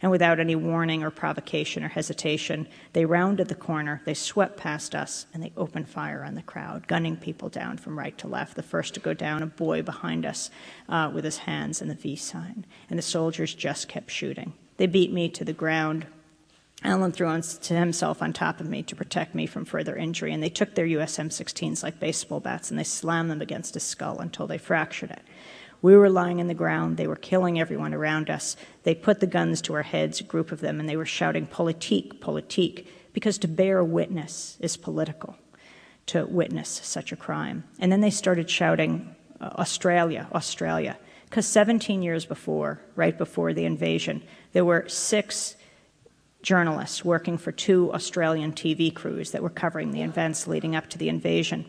And without any warning or provocation or hesitation, they rounded the corner, they swept past us, and they opened fire on the crowd, gunning people down from right to left. The first to go down, a boy behind us with his hands in the V sign. And the soldiers just kept shooting. They beat me to the ground. Alan threw himself on top of me to protect me from further injury, and they took their US M16s like baseball bats, and they slammed them against his skull until they fractured it. We were lying in the ground. They were killing everyone around us. They put the guns to our heads, a group of them, and they were shouting, politique, politique, because to bear witness is political, to witness such a crime. And then they started shouting, Australia, Australia, because 17 years before, right before the invasion, there were 6 journalists working for 2 Australian TV crews that were covering the events leading up to the invasion.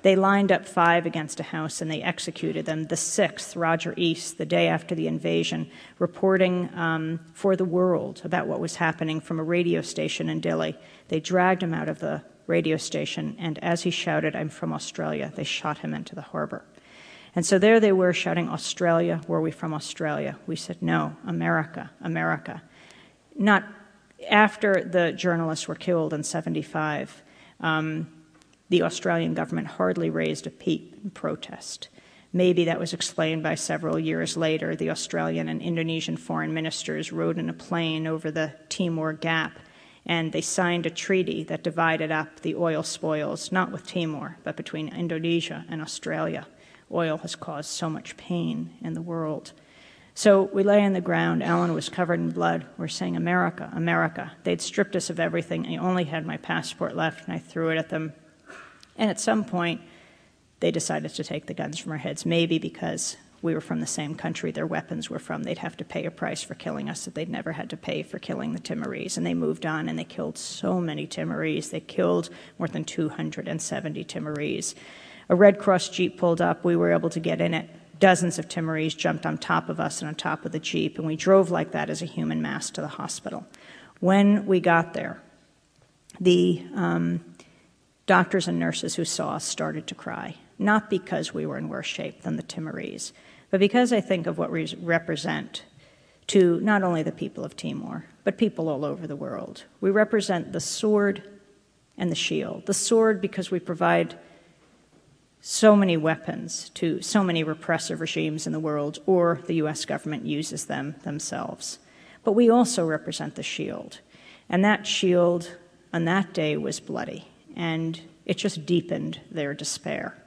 They lined up 5 against a house and they executed them. The 6th, Roger East, the day after the invasion, reporting for the world about what was happening from a radio station in Dili. They dragged him out of the radio station, and as he shouted, "I'm from Australia," they shot him into the harbor. And so there they were shouting, "Australia, were we from Australia?" We said, "No, America, America." Not after the journalists were killed in '75, the Australian government hardly raised a peep in protest. Maybe that was explained by several years later. The Australian and Indonesian foreign ministers rode in a plane over the Timor Gap, and they signed a treaty that divided up the oil spoils, not with Timor, but between Indonesia and Australia. Oil has caused so much pain in the world. So we lay on the ground. Alan was covered in blood. We're saying, "America, America." They'd stripped us of everything. I only had my passport left, and I threw it at them. And at some point, they decided to take the guns from our heads, maybe because we were from the same country their weapons were from. They'd have to pay a price for killing us that they'd never had to pay for killing the Timorese. And they moved on, and they killed so many Timorese. They killed more than 270 Timorese. A Red Cross Jeep pulled up. We were able to get in it. Dozens of Timorese jumped on top of us and on top of the Jeep, and we drove like that as a human mass to the hospital. When we got there, the doctors and nurses who saw us started to cry, not because we were in worse shape than the Timorese, but because I think of what we represent to not only the people of Timor, but people all over the world. We represent the sword and the shield. The sword because we provide so many weapons to so many repressive regimes in the world, or the US government uses them themselves. But we also represent the shield. And that shield on that day was bloody. And it just deepened their despair.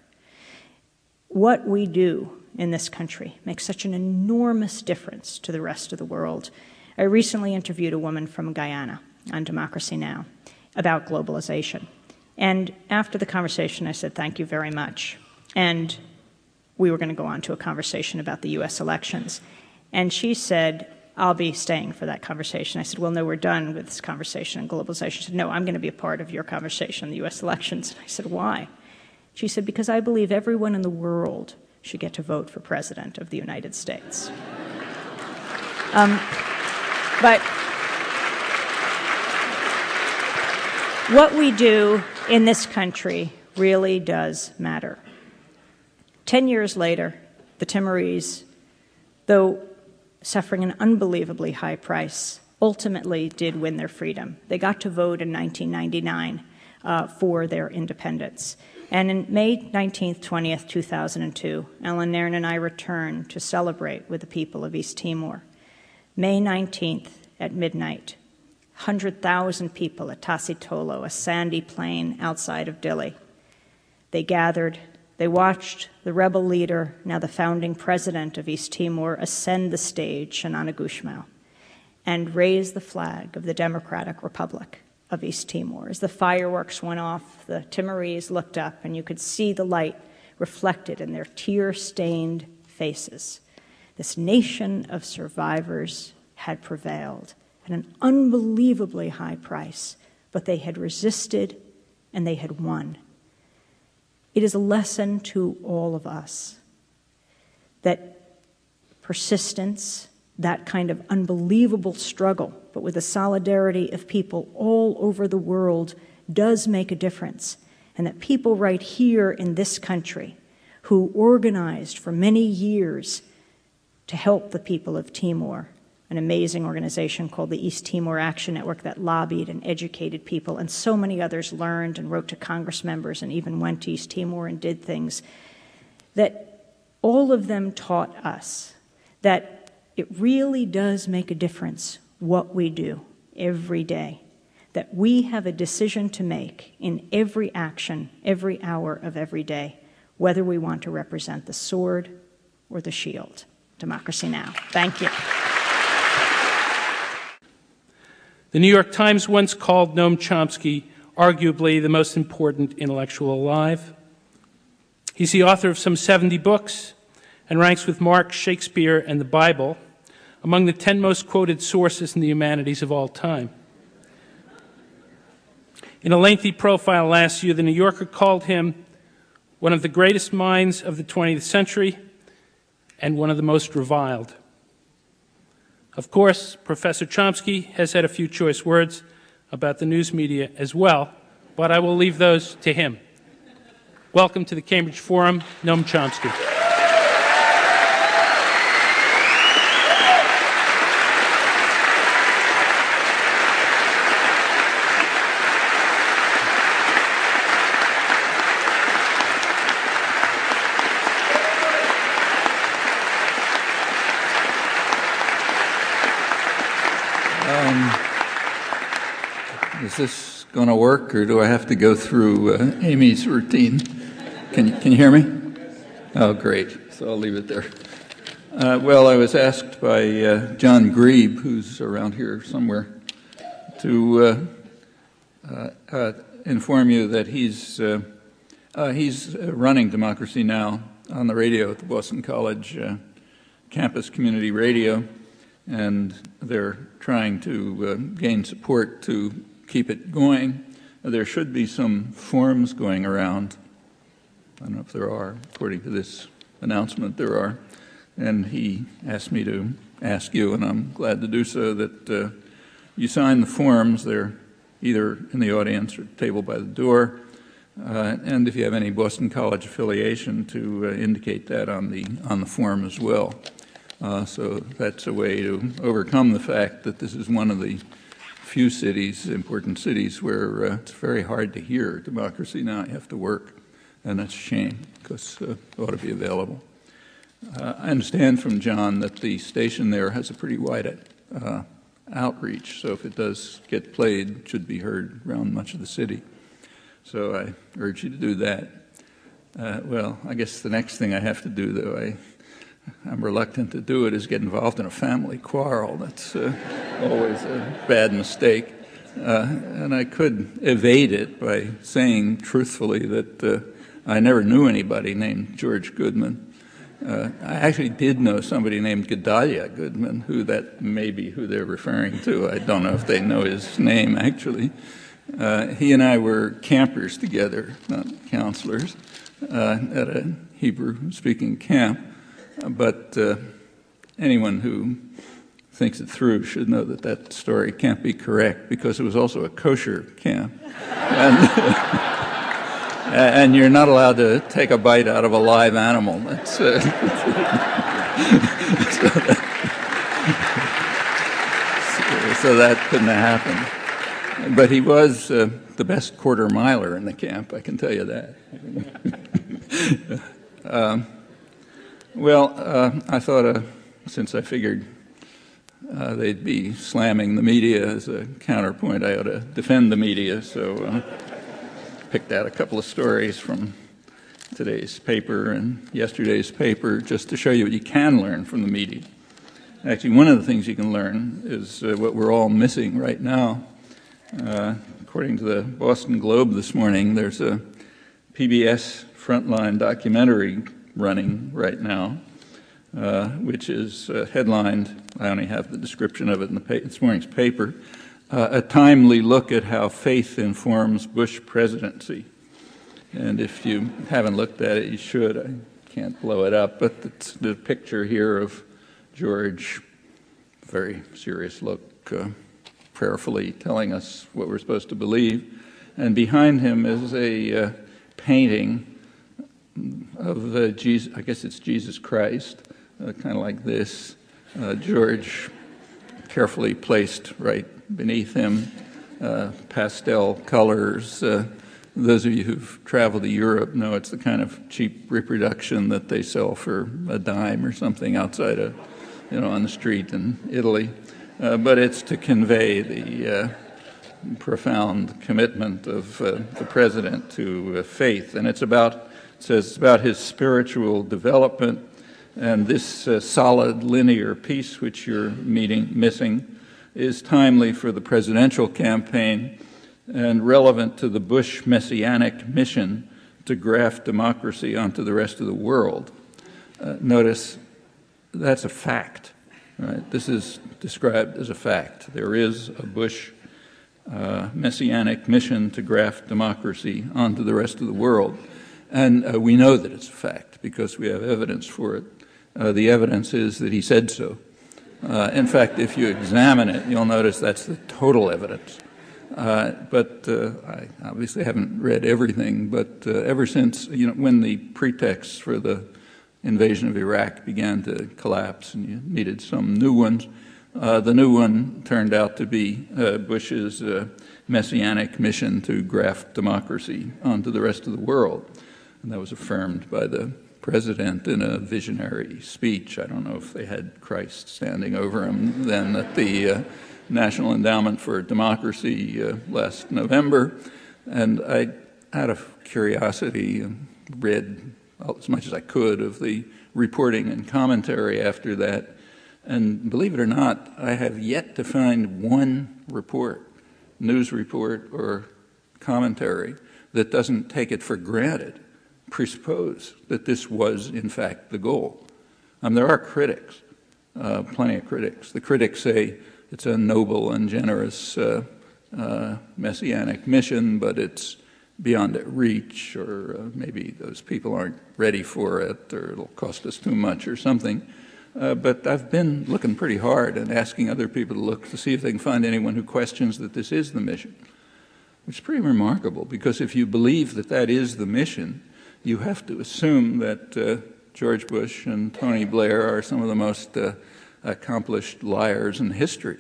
What we do in this country makes such an enormous difference to the rest of the world. I recently interviewed a woman from Guyana on Democracy Now! About globalization. And after the conversation, I said, "Thank you very much." And we were going to go on to a conversation about the US elections. And she said, "I'll be staying for that conversation." I said, "Well, no, we're done with this conversation on globalization." She said, "No, I'm going to be a part of your conversation on the US elections." And I said, "Why?" She said, "Because I believe everyone in the world should get to vote for President of the United States." But what we do in this country really does matter. 10 years later, the Timorese, though suffering an unbelievably high price, ultimately did win their freedom. They got to vote in 1999 for their independence. And in May 19th, 20th, 2002, Alan Nairn and I returned to celebrate with the people of East Timor. May 19th at midnight, 100,000 people at Tasitolo, a sandy plain outside of Dili. They gathered. They watched the rebel leader, now the founding president of East Timor, ascend the stage, Shanana Gusmao, and raise the flag of the Democratic Republic of East Timor. As the fireworks went off, the Timorese looked up, and you could see the light reflected in their tear-stained faces. This nation of survivors had prevailed at an unbelievably high price, but they had resisted and they had won. It is a lesson to all of us that persistence, that kind of unbelievable struggle, but with the solidarity of people all over the world, does make a difference, and that people right here in this country who organized for many years to help the people of Timor an amazing organization called the East Timor Action Network that lobbied and educated people, and so many others learned and wrote to Congress members and even went to East Timor and did things, that all of them taught us that it really does make a difference what we do every day, that we have a decision to make in every action, every hour of every day, whether we want to represent the sword or the shield. Democracy Now! Thank you. The New York Times once called Noam Chomsky arguably the most important intellectual alive. He's the author of some 70 books and ranks with Marx, Shakespeare, and the Bible among the 10 most quoted sources in the humanities of all time. In a lengthy profile last year, The New Yorker called him one of the greatest minds of the 20th century and one of the most reviled. Of course, Professor Chomsky has had a few choice words about the news media as well, but I will leave those to him. Welcome to the Cambridge Forum, Noam Chomsky. Is this going to work, or do I have to go through Amy's routine? Can you hear me? Oh, great. So I'll leave it there. Well, I was asked by John Grebe, who's around here somewhere, to inform you that he's running Democracy Now! On the radio at the Boston College campus community radio, and they're trying to gain support to keep it going. There should be some forms going around. I don't know if there are. According to this announcement, there are. And he asked me to ask you, and I'm glad to do so, that you sign the forms. They're either in the audience or table by the door. And if you have any Boston College affiliation, to indicate that on the form as well. So that's a way to overcome the fact that this is one of the few cities, important cities, where it's very hard to hear Democracy Now! You have to work, and that's a shame, because it ought to be available. I understand from John that the station there has a pretty wide outreach, so if it does get played, it should be heard around much of the city. So I urge you to do that. Well, I guess the next thing I have to do, though, I'm reluctant to do it, is get involved in a family quarrel. That's always a bad mistake. And I could evade it by saying truthfully that I never knew anybody named George Goodman. I actually did know somebody named Gedalia Goodman, who that may be who they're referring to. I don't know if they know his name, actually. He and I were campers together, not counselors, at a Hebrew-speaking camp. But anyone who thinks it through should know that that story can't be correct, because it was also a kosher camp. And you're not allowed to take a bite out of a live animal. That's, so that couldn't have happened. But he was the best quarter miler in the camp, I can tell you that. I thought, since I figured they'd be slamming the media as a counterpoint, I ought to defend the media, so picked out a couple of stories from today's paper and yesterday's paper just to show you what you can learn from the media. Actually, one of the things you can learn is what we're all missing right now. According to the Boston Globe this morning, there's a PBS Frontline documentary running right now, which is headlined, I only have the description of it in this morning's paper, a timely look at how faith informs Bush presidency. And if you haven't looked at it, you should. I can't blow it up, but it's the picture here of George, very serious look, prayerfully telling us what we're supposed to believe. And behind him is a painting of Jesus, I guess it's Jesus Christ, kind of like this. George carefully placed right beneath him, pastel colors. Those of you who've traveled to Europe know it's the kind of cheap reproduction that they sell for a dime or something outside of, on the street in Italy. But it's to convey the profound commitment of the president to faith. And it says it's about his spiritual development. And this solid linear piece which you're missing is timely for the presidential campaign and relevant to the Bush messianic mission to graft democracy onto the rest of the world. Notice that's a fact. Right? This is described as a fact. There is a Bush messianic mission to graft democracy onto the rest of the world. And we know that it's a fact because we have evidence for it. The evidence is that he said so. In fact, if you examine it, you'll notice that's the total evidence. But I obviously haven't read everything, but ever since, when the pretext for the invasion of Iraq began to collapse and you needed some new ones, the new one turned out to be Bush's messianic mission to graft democracy onto the rest of the world. And that was affirmed by the president in a visionary speech. I don't know if they had Christ standing over him then at the National Endowment for Democracy last November. And I, out of curiosity, read as much as I could of the reporting and commentary after that. And believe it or not, I have yet to find one report, news report or commentary, that doesn't take it for granted, presuppose that this was, in fact, the goal. There are critics, plenty of critics. The critics say it's a noble and generous messianic mission, but it's beyond reach, or maybe those people aren't ready for it, or it'll cost us too much or something. But I've been looking pretty hard and asking other people to look to see if they can find anyone who questions that this is the mission, which is pretty remarkable, because if you believe that that is the mission, you have to assume that George Bush and Tony Blair are some of the most accomplished liars in history.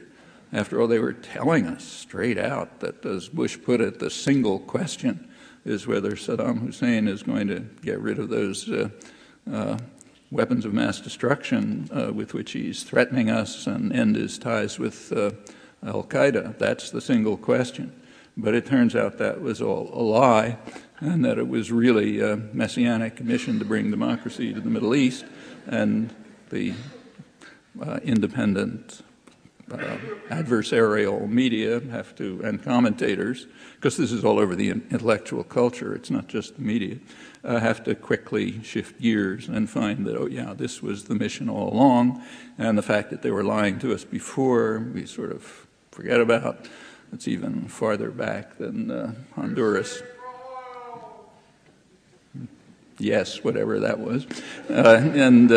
After all, they were telling us straight out that, as Bush put it, the single question is whether Saddam Hussein is going to get rid of those weapons of mass destruction with which he's threatening us and end his ties with al-Qaeda. That's the single question. But it turns out that was all a lie, and that it was really a messianic mission to bring democracy to the Middle East, and the independent adversarial media have to, and commentators, because this is all over the intellectual culture, it's not just the media, have to quickly shift gears and find that, oh yeah, this was the mission all along, and the fact that they were lying to us before, we sort of forget about. It's even farther back than Honduras. Yes, whatever that was. And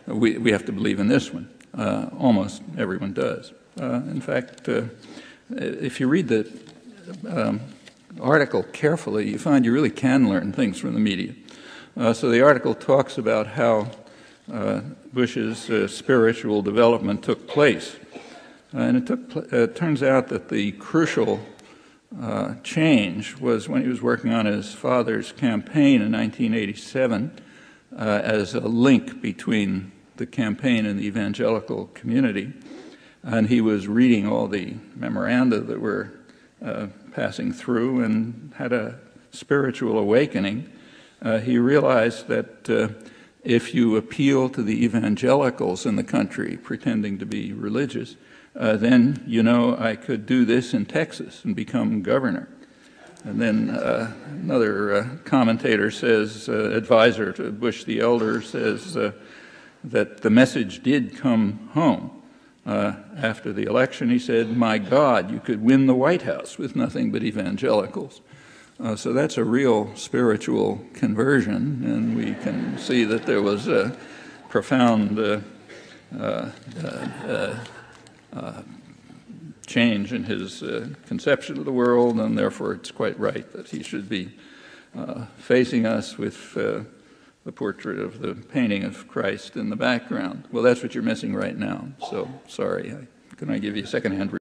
we have to believe in this one. Almost everyone does. In fact, if you read the article carefully, you find you really can learn things from the media. So the article talks about how Bush's spiritual development took place. And it turns out that the crucial change was when he was working on his father's campaign in 1987 as a link between the campaign and the evangelical community. And he was reading all the memoranda that were passing through and had a spiritual awakening. He realized that if you appeal to the evangelicals in the country pretending to be religious, then, I could do this in Texas and become governor. And then another commentator says, advisor to Bush the Elder, says that the message did come home. After the election, he said, my God, you could win the White House with nothing but evangelicals. So that's a real spiritual conversion, and we can see that there was a profound change in his conception of the world, and therefore it's quite right that he should be facing us with the portrait of the painting of Christ in the background. Well, that's what you're missing right now, so sorry I Can I give you a second-hand